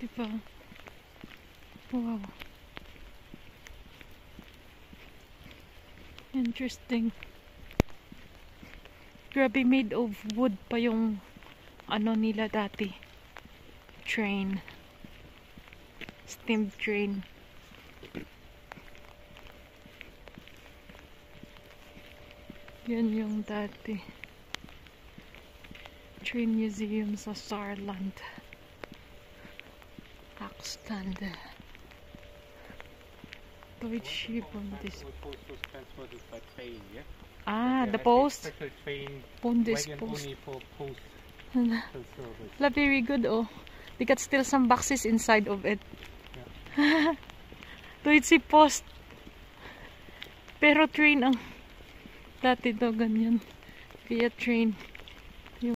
Diba? Wow. Interesting. Grabe, made of wood pa yung ano nila dati. Train. Steam train. Yan yung dati. Train museum sa Saarland. Axtland. Deutsche Bundes. Ah, the post. Bundespost. Very good, oh. They got still some boxes inside of it. Yeah. Deutsche Post. Pero train ang dati to ganyan. Kaya train.